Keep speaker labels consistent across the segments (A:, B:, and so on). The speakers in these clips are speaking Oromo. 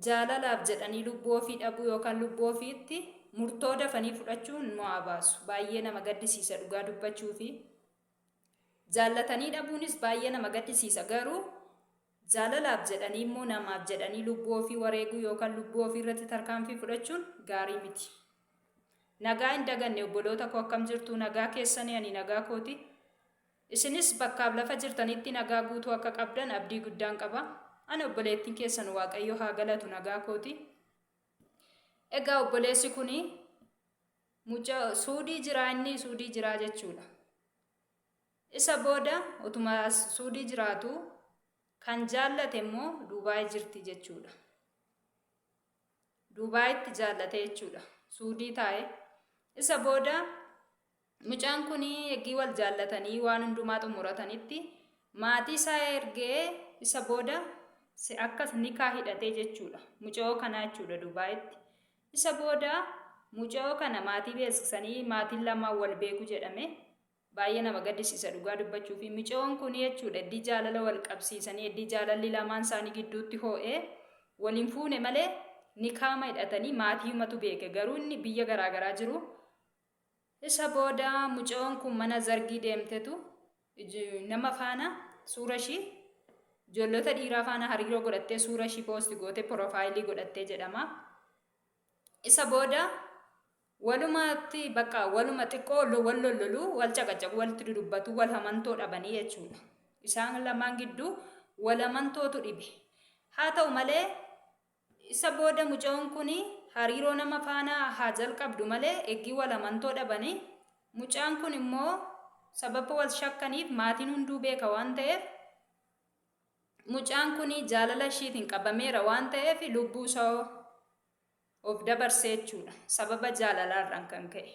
A: jaalalaaf jedhanii lubbuu ofii dhabuu yookaan lubbuu ofiitti murtoo dafanii fudhachuun mo'aa baasu. Baay'ee nama gaddisiisa dhugaa dubbachuu fi jaallatanii dhabuunis baay'ee nama gaddisiisa. Garuu jaalalaaf jedhanii immoo namaaf jedhanii lubbuu ofii wareeguu yookaan lubbuu ofii irratti tarkaanfii fudhachuun gaarii miti. Nagaa hin daganne obboloota koo akkam jirtu? Nagaa keessanii ani nagaa kooti. Isinis bakkaaf lafa jirtanitti nagaa guutuu akka qabdan abdii guddaan qaba. Ani obboleettiin keessan Waaqayyo haa galatu nagaa kooti. Egaa obboleessi kuni mucaa Suudii jira, inni Suudii jira jechuudha. Isa booda utuma Suudii jiraatu kan jaallate immoo Dubaay jirti jechuudha. Dubaayitti jaallate jechuudha. Suudii taa'e. Isa booda mucaan kuni eegii wal jaallatanii waan hundumaa xumuratanitti maatii isaa ergee isa booda akkas nikaa hidhatee jechuudha. Mucaa kanaa jechuudha Dubaayitti. Isa booda mucaa kana maatii beeksisanii maatiin lamaan wal beeku jedhame. Baay'ee nama gaddisiisa dhugaa dubbachuu fi mucaan kun jechuudha iddii jaalala wal qabsiisanii iddii jaalalli lamaan isaanii gidduutti hoo'ee waliin fuune malee nikaama hidhatanii maatii himatu beeke. Garuu inni biyya garaagaraa jiru. Isa booda mucaan kun mana zargii deemtetu nama faana suura ishii ijoollota dhiiraa faana hariiroo godhattee suura ishii poosti goote piroofaayilii godhattee jedhama. Isa booda walumatti bakka waluma xiqqoo wal lolloluu wal caqacaqu walitti dudubbatu wal hamantoo dhabanii jechuudha. Isaan lamaan gidduu wal hamantootu dhibe. Haa ta'u malee isa booda mucaan kun hariiroo nama faana haa jalqabdu malee eegii wal hamantoo dhabanii mucaan kun immoo sababa wal shakkaniif maatiin hunduu beeka waan ta'eef mucaan kun jaalala ishiitiin qabameera waan ta'eef lubbuu isaa of dabarsee jechuudha. Sababa jaalalaarraan kan ka'e.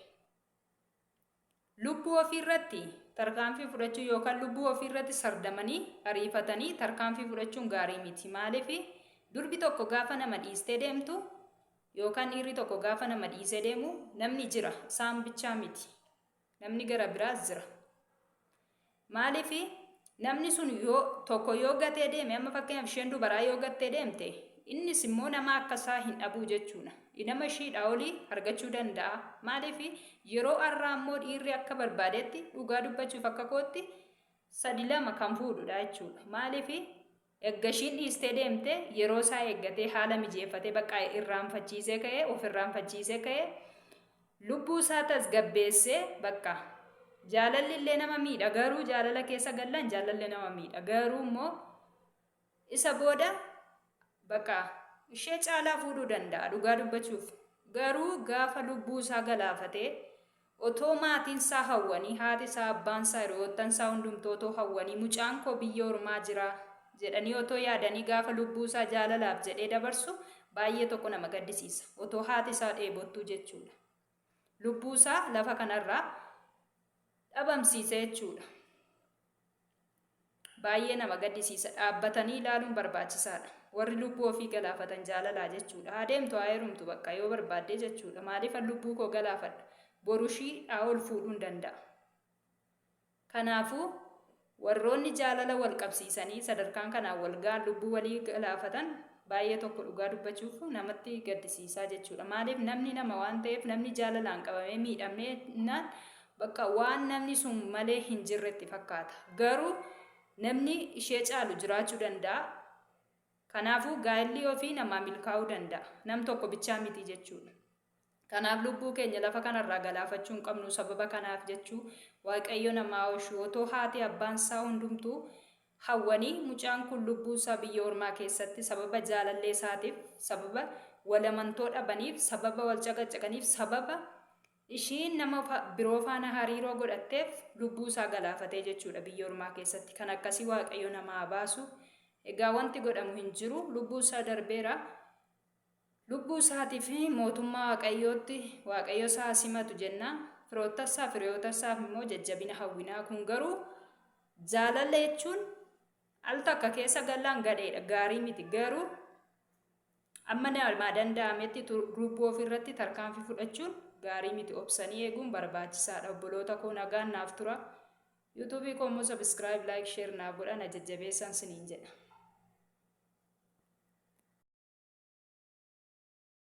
A: Lubbuu ofiirratti tarkaanfii fudhachuu yookaan lubbuu ofiirratti sardamanii ariifatanii tarkaanfii fudhachuun gaarii miti. Maaliif durbi tokko gaafa nama dhiistee deemtu yookaan dhiirri tokko gaafa nama dhiisee deemu namni jira. Isaan bichaa miti. Namni gara biraas jira. Maaliif namni sun tokko yoo gatee deeme amma fakkeenyaaf isheen dubaraa yoo gattee deemte innis immoo nama akkasaa hin dhabuu jechuudha. Nama ishiidhaa olii argachuu danda'a. Maaliif yeroo har'aa immoo dhiirri akka barbaadetti dhugaa dubbachuuf akka kootti 2 kan fuudhudha jechuudha. Maaliif eegga ishiin dhiistee deemte yeroo isaa eeggatee haala mijeeffatee bakka irraanfachiisee ka'ee of irraanfachiisee ka'ee lubbuu isaa tasgabbeessee bakka jaalalli illee nama miidha. Garuu jaalala keessa gallaan jaalalli nama miidha. Garuu immoo isa booda bakka ishee caalaa fuudhuu danda'a dhugaa dubbachuuf. Garuu gaafa lubbuu isaa galaafatee otoo maatiin isaa hawwanii haati isaa abbaan isaa hiriyoottan isaa hundumtuu otoo hawwanii mucaan koo biyya ormaa jira jedhanii otoo yaadanii gaafa lubbuu isaa jaalalaaf jedhee dabarsu baay'ee tokko nama gaddisiisa. Otoo haati isaa dheebottuu jechuudha. Lubbuu isaa lafa kanarraa dhabamsiise jechuudha. Baay'ee nama gaddisiisa. Dhaabbatanii ilaaluun barbaachisaadha. Warri lubbuu ofii galaafatan jaalalaa jechuudha. Haa deemtu haa heerumtu bakka yoo barbaadde jechuudha. Maaliif lubbuu koo galaafadha? Borushii ol fuudhuu hin danda'a. Kanaafuu warroonni jaalala wal qabsiisanii sadarkaan kanaan wal ga'an lubbuu walii galaafatan baay'ee tokko dhugaa dubbachuuf namatti gaddisiisaa jechuudha. Maaliif namni nama waan ta'eef namni jaalalaan qabamee miidhamnaan bakka waan namni sun malee hin jirretti fakkaata. Garuu namni ishee caalu jiraachuu danda'a. Kanaafuu gaa'elli ofii namaa milkaa'uu danda'a. Nam tokko bichaa miti jechuudha. Kanaaf lubbuu keenya lafa kanarraa galaafachuu hin qabnu sababa kanaaf jechuu Waaqayyo namaa oolchu otoo haati abbaan isaa hundumtuu hawwanii mucaan kun lubbuu isaa biyya ormaa keessatti sababa jaalallee isaatiif sababa wal amantoo dhabaniif sababa wal caqacaqaniif sababa ishiin nama biroo faana hariiroo godhatteef lubbuu isaa galaafatee jechuudha biyya ormaa keessatti. Kan akkasii Waaqayyo namaa baasu. Egaa wanti godhamu hin jiru. Lubbuu isaa darbeera. Lubbuu isaatii fi mootummaa Waaqayyootti Waaqayyo isaa simatu jenna. Firoota isaa firiyoota isaaf immoo jajjabina hawwinaa. Kun garuu jaalala jechuun al takka keessa gallaan gadheedha. Gaarii miti. Garuu amma namaa danda'ametti lubbuu ofirratti tarkaanfii fudhachuun gaarii miti. Obsanii eeguun barbaachisaadha. Obboloota koo nagaan naaf tura. YouTube koo immoo subscribe, like, share naaf godhaa na jajjabeessan siniin jedha.